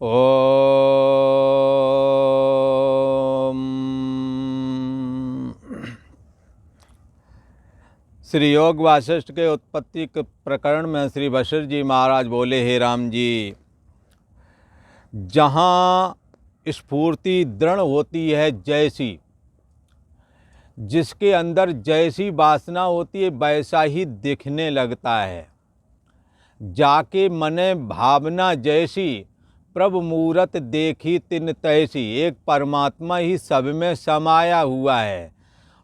ओम। श्री योग वासिष्ठ के उत्पत्ति के प्रकरण में श्री वशिष्ठ जी महाराज बोले, हे राम जी, जहाँ स्फूर्ति दृढ़ होती है जैसी, जिसके अंदर जैसी वासना होती है वैसा ही दिखने लगता है। जाके मने भावना जैसी, प्रभु मूरत देखी तिन तैसी। एक परमात्मा ही सब में समाया हुआ है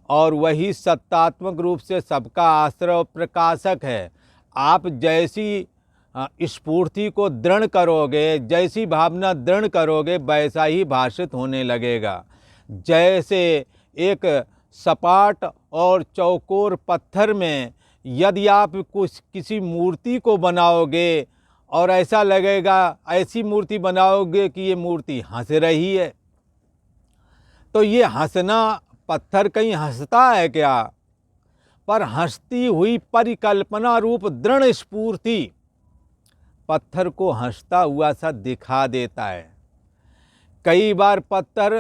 और वही सत्तात्मक रूप से सबका आश्रय और प्रकाशक है। आप जैसी स्फूर्ति को दृढ़ करोगे, जैसी भावना दृढ़ करोगे, वैसा ही भाषित होने लगेगा। जैसे एक सपाट और चौकोर पत्थर में यदि आप कुछ किसी मूर्ति को बनाओगे और ऐसा लगेगा, ऐसी मूर्ति बनाओगे कि ये मूर्ति हंस रही है, तो ये हंसना, पत्थर कहीं हंसता है क्या? पर हंसती हुई परिकल्पना रूप दृढ़ स्फूर्ति पत्थर को हंसता हुआ सा दिखा देता है। कई बार पत्थर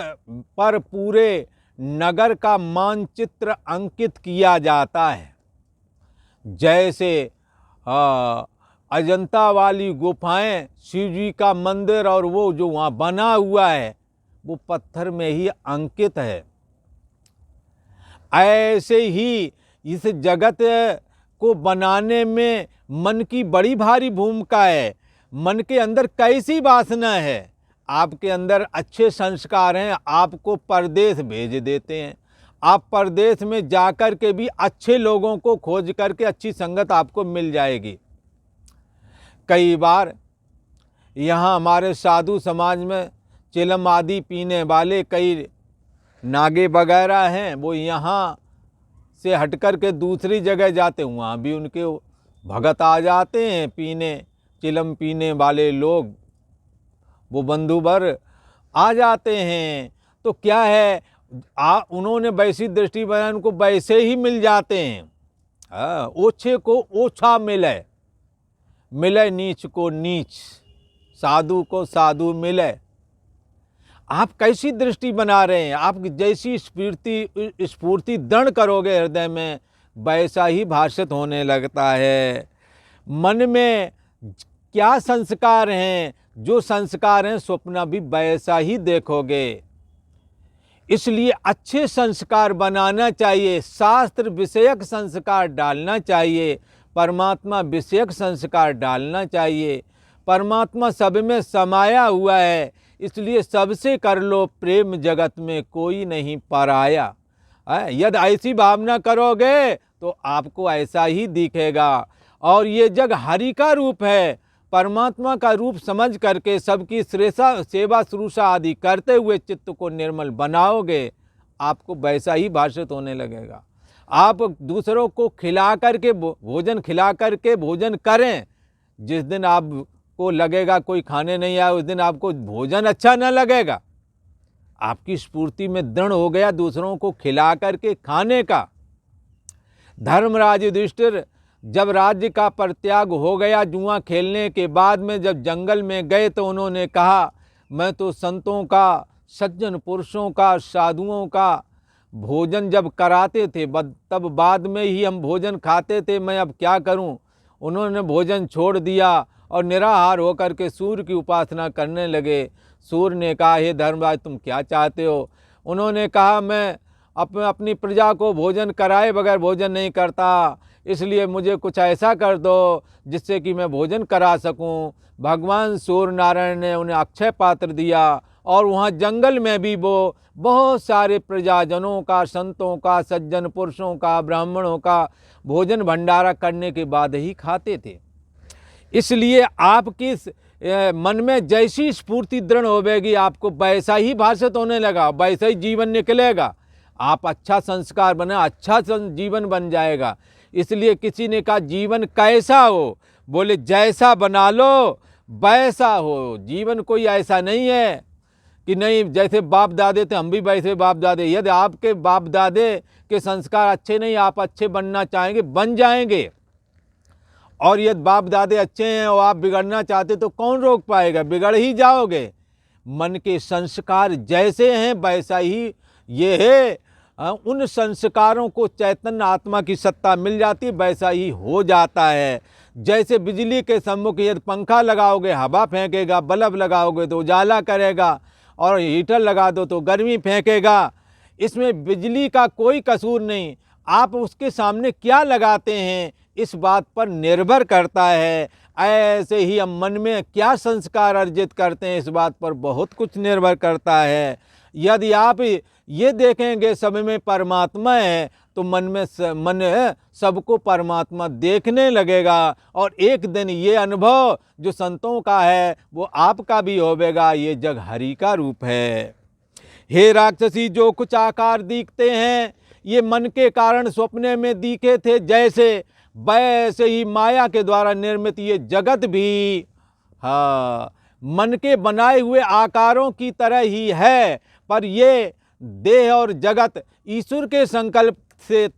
पर पूरे नगर का मानचित्र अंकित किया जाता है। जैसे अजंता वाली गुफाएं, शिव जी का मंदिर और वो जो वहाँ बना हुआ है वो पत्थर में ही अंकित है। ऐसे ही इस जगत को बनाने में मन की बड़ी भारी भूमिका है। मन के अंदर कैसी वासना है, आपके अंदर अच्छे संस्कार हैं, आपको परदेश भेज देते हैं। आप परदेश में जाकर के भी अच्छे लोगों को खोज करके अच्छी संगत आपको मिल जाएगी। कई बार यहाँ हमारे साधु समाज में चिलम आदि पीने वाले कई नागे वगैरह हैं, वो यहाँ से हटकर के दूसरी जगह जाते, वहाँ भी उनके भगत आ जाते हैं पीने, चिलम पीने वाले लोग, वो बंधुवर आ जाते हैं। तो क्या है, उन्होंने वैसी दृष्टि बनाई, उनको वैसे ही मिल जाते हैं। ओछे को ओछा मिले, मिले नीच को नीच, साधु को साधु मिले। आप कैसी दृष्टि बना रहे हैं? आप जैसी स्फूर्ति दृढ़ करोगे हृदय में, वैसा ही भाषित होने लगता है। मन में क्या संस्कार हैं, जो संस्कार हैं स्वप्न भी वैसा ही देखोगे। इसलिए अच्छे संस्कार बनाना चाहिए, शास्त्र विषयक संस्कार डालना चाहिए, परमात्मा विषयक संस्कार डालना चाहिए। परमात्मा सब में समाया हुआ है, इसलिए सबसे कर लो प्रेम, जगत में कोई नहीं पराया। यदि ऐसी भावना करोगे तो आपको ऐसा ही दिखेगा। और ये जग हरि का रूप है, परमात्मा का रूप समझ करके सबकी सेवा शुश्रूषा आदि करते हुए चित्त को निर्मल बनाओगे, आपको वैसा ही भाषित होने लगेगा। आप दूसरों को खिला करके भोजन करें। जिस दिन आपको लगेगा कोई खाने नहीं आया, उस दिन आपको भोजन अच्छा न लगेगा। आपकी स्फूर्ति में दृढ़ हो गया दूसरों को खिला करके खाने का। धर्मराज युधिष्ठिर जब राज्य का परित्याग हो गया, जुआ खेलने के बाद में जब जंगल में गए तो उन्होंने कहा, मैं तो संतों का, सज्जन पुरुषों का, साधुओं का भोजन जब कराते थे तब बाद में ही हम भोजन खाते थे, मैं अब क्या करूं? उन्होंने भोजन छोड़ दिया और निराहार होकर के सूर्य की उपासना करने लगे। सूर्य ने कहा, हे धर्मराज, तुम क्या चाहते हो? उन्होंने कहा, मैं अपनी प्रजा को भोजन कराए बगैर भोजन नहीं करता, इसलिए मुझे कुछ ऐसा कर दो जिससे कि मैं भोजन करा सकूं। भगवान सूर्य नारायण ने उन्हें अक्षय पात्र दिया और वहाँ जंगल में भी वो बहुत सारे प्रजाजनों का, संतों का, सज्जन पुरुषों का, ब्राह्मणों का भोजन भंडारा करने के बाद ही खाते थे। इसलिए आपकी मन में जैसी स्फूर्ति दृढ़ होगी, आपको वैसा ही भाषित होने लगा, वैसा ही जीवन निकलेगा। आप अच्छा संस्कार बना, अच्छा जीवन बन जाएगा। इसलिए किसी ने कहा जीवन कैसा हो? बोले जैसा बना लो वैसा हो। जीवन कोई ऐसा नहीं है कि नहीं जैसे बाप दादे थे हम भी वैसे बाप दादे। यदि आपके बाप दादे के संस्कार अच्छे नहीं, आप अच्छे बनना चाहेंगे, बन जाएंगे। और यदि बाप दादे अच्छे हैं और आप बिगड़ना चाहते तो कौन रोक पाएगा, बिगड़ ही जाओगे। मन के संस्कार जैसे हैं वैसा ही ये है। उन संस्कारों को चैतन्य आत्मा की सत्ता मिल जाती, वैसा ही हो जाता है। जैसे बिजली के सम्मुख यदि पंखा लगाओगे हवा फेंकेगा, बल्ब लगाओगे तो उजाला करेगा, और हीटर लगा दो तो गर्मी फेंकेगा। इसमें बिजली का कोई कसूर नहीं, आप उसके सामने क्या लगाते हैं इस बात पर निर्भर करता है। ऐसे ही हम मन में क्या संस्कार अर्जित करते हैं इस बात पर बहुत कुछ निर्भर करता है। यदि आप ये देखेंगे सब में परमात्मा है तो मन सबको परमात्मा देखने लगेगा, और एक दिन ये अनुभव जो संतों का है वो आपका भी होवेगा, ये जग हरि का रूप है। हे राक्षसी, जो कुछ आकार दिखते हैं ये मन के कारण स्वप्ने में दिखे थे जैसे, वैसे ही माया के द्वारा निर्मित ये जगत भी मन के बनाए हुए आकारों की तरह ही है। पर ये देह और जगत ईश्वर के संकल्प से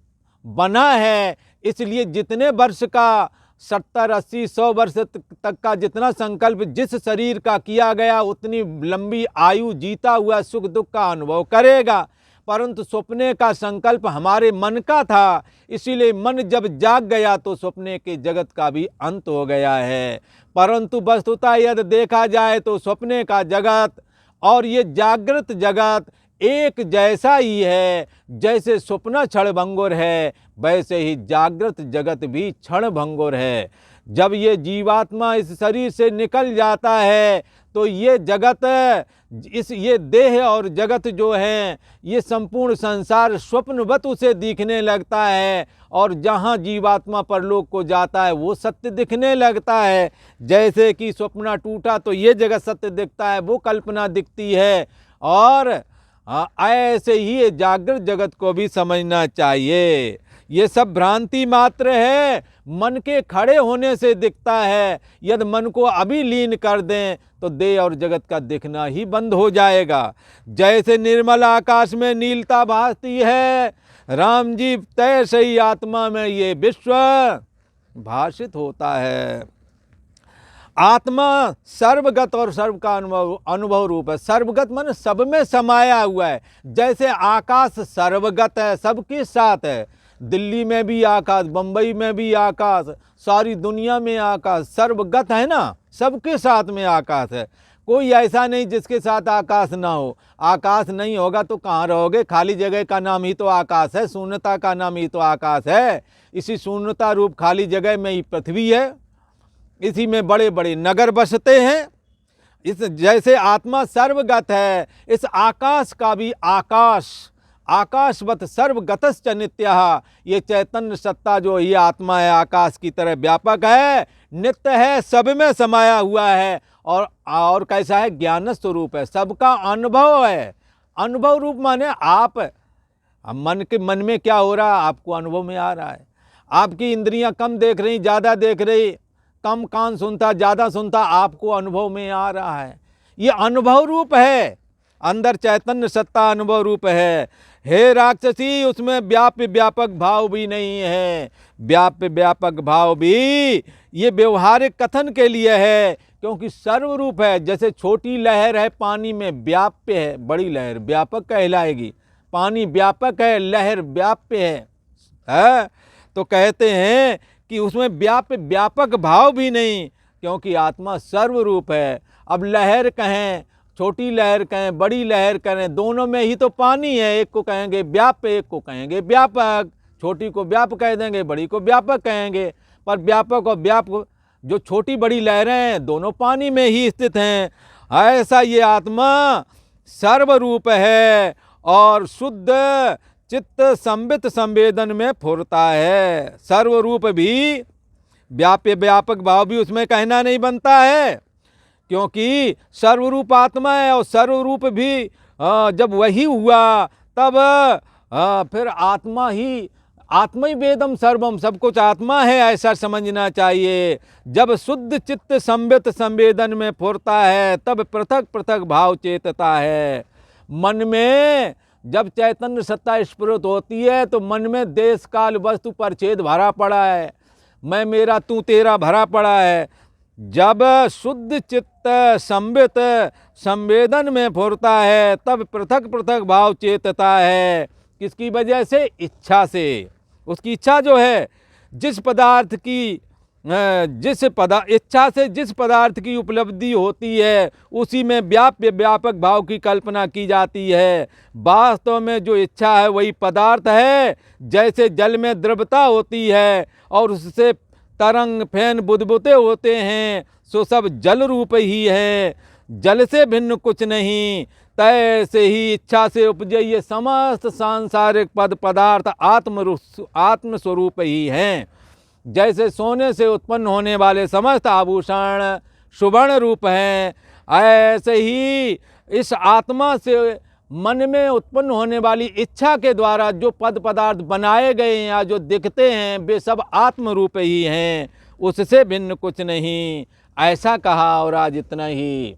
बना है, इसलिए जितने वर्ष का 70, 80, 100 वर्ष तक का जितना संकल्प जिस शरीर का किया गया उतनी लंबी आयु जीता हुआ सुख दुख का अनुभव करेगा। परंतु सपने का संकल्प हमारे मन का था, इसीलिए मन जब जाग गया तो सपने के जगत का भी अंत हो गया है। परंतु वस्तुतः यदि देखा जाए तो सपने का जगत और ये जागृत जगत एक जैसा ही है। जैसे स्वप्न क्षणभंगुर है वैसे ही जागृत जगत भी क्षणभंगुर है। जब ये जीवात्मा इस शरीर से निकल जाता है तो ये जगत, ये देह और जगत जो है ये संपूर्ण संसार स्वप्नवत उसे दिखने लगता है, और जहाँ जीवात्मा परलोक को जाता है वो सत्य दिखने लगता है। जैसे कि स्वप्न टूटा तो ये जगत सत्य दिखता है, वो कल्पना दिखती है। और ऐसे ही ये जागृत जगत को भी समझना चाहिए। ये सब भ्रांति मात्र है, मन के खड़े होने से दिखता है। यदि मन को अभी लीन कर दें तो देह और जगत का दिखना ही बंद हो जाएगा। जैसे निर्मल आकाश में नीलता भासती है, राम जी तैसे ही आत्मा में ये विश्व भाषित होता है। आत्मा सर्वगत और सर्व का अनुभव रूप है। सर्वगत माने सब में समाया हुआ है। जैसे आकाश सर्वगत है, सबके साथ है। दिल्ली में भी आकाश, बम्बई में भी आकाश, सारी दुनिया में आकाश सर्वगत है ना, सबके साथ में आकाश है। कोई ऐसा नहीं जिसके साथ आकाश ना हो। आकाश नहीं होगा तो कहाँ रहोगे। खाली जगह का नाम ही तो आकाश है, शून्यता का नाम ही तो आकाश है। इसी शून्यता रूप खाली जगह में ही पृथ्वी है, इसी में बड़े बड़े नगर बसते हैं। इस जैसे आत्मा सर्वगत है, इस आकाश का भी आकाशवत सर्वगतश्च नित्यः, ये चैतन्य सत्ता जो ये आत्मा है आकाश की तरह व्यापक है, नित्य है, सब में समाया हुआ है। और कैसा है, ज्ञान स्वरूप है, सबका अनुभव है। अनुभव रूप माने आप मन में क्या हो रहा है आपको अनुभव में आ रहा है। आपकी इंद्रियां कम देख रही, ज़्यादा देख रही, कम कान सुनता, ज़्यादा सुनता, आपको अनुभव में आ रहा है। ये अनुभव रूप है, अंदर चैतन्य सत्ता अनुभव रूप है। हे राक्षसी, उसमें व्याप्य व्यापक भाव भी नहीं है। व्याप्य व्यापक भाव भी ये व्यवहारिक कथन के लिए है, क्योंकि सर्वरूप है। जैसे छोटी लहर है पानी में व्याप्य है, बड़ी लहर व्यापक कहलाएगी। पानी व्यापक है, लहर व्याप्य है? तो कहते हैं कि उसमें व्याप्य व्यापक भाव भी नहीं, क्योंकि आत्मा सर्वरूप है। अब लहर कहें, छोटी लहर कहें, बड़ी लहर कहें, दोनों में ही तो पानी है। एक को कहेंगे व्याप्य, एक को कहेंगे व्यापक। छोटी को व्यापक कह देंगे, बड़ी को व्यापक कहेंगे। पर व्यापक और व्यापक जो छोटी बड़ी लहरें हैं दोनों पानी में ही स्थित हैं। ऐसा ये आत्मा सर्वरूप है और शुद्ध चित्त संबित संवेदन में फुरता है। सर्वरूप भी, व्याप्य व्यापक भाव भी उसमें कहना नहीं बनता है, क्योंकि सर्वरूप आत्मा है। और सर्वरूप भी जब वही हुआ तब फिर आत्मा ही वेदम सर्वम, सब कुछ आत्मा है ऐसा समझना चाहिए। जब शुद्ध चित्त संबित संवेदन में फुरता है तब पृथक पृथक भाव चेतता है। मन में जब चैतन्य सत्ता स्फुरित होती है तो मन में देश काल वस्तु परछेद भरा पड़ा है। मैं मेरा तू तेरा भरा पड़ा है। जब शुद्ध चित्त संवित संवेदन में फुरता है, तब पृथक पृथक भाव चेतता है। किसकी वजह से? इच्छा से। उसकी इच्छा जो है, जिस पदार्थ की इच्छा से जिस पदार्थ की उपलब्धि होती है, उसी में व्याप्य व्यापक भाव की कल्पना की जाती है। वास्तव में जो इच्छा है वही पदार्थ है। जैसे जल में द्रवता होती है और उससे तरंग फैन बुदबुदे होते हैं, सो सब जल रूप ही है, जल से भिन्न कुछ नहीं। तैसे ही इच्छा से उपजे ये समस्त सांसारिक पदार्थ आत्म स्वरूप ही हैं। जैसे सोने से उत्पन्न होने वाले समस्त आभूषण सुवर्ण रूप हैं, ऐसे ही इस आत्मा से मन में उत्पन्न होने वाली इच्छा के द्वारा जो पदार्थ बनाए गए हैं या जो दिखते हैं, वे सब आत्म रूप ही हैं, उससे भिन्न कुछ नहीं। ऐसा कहा और आज इतना ही।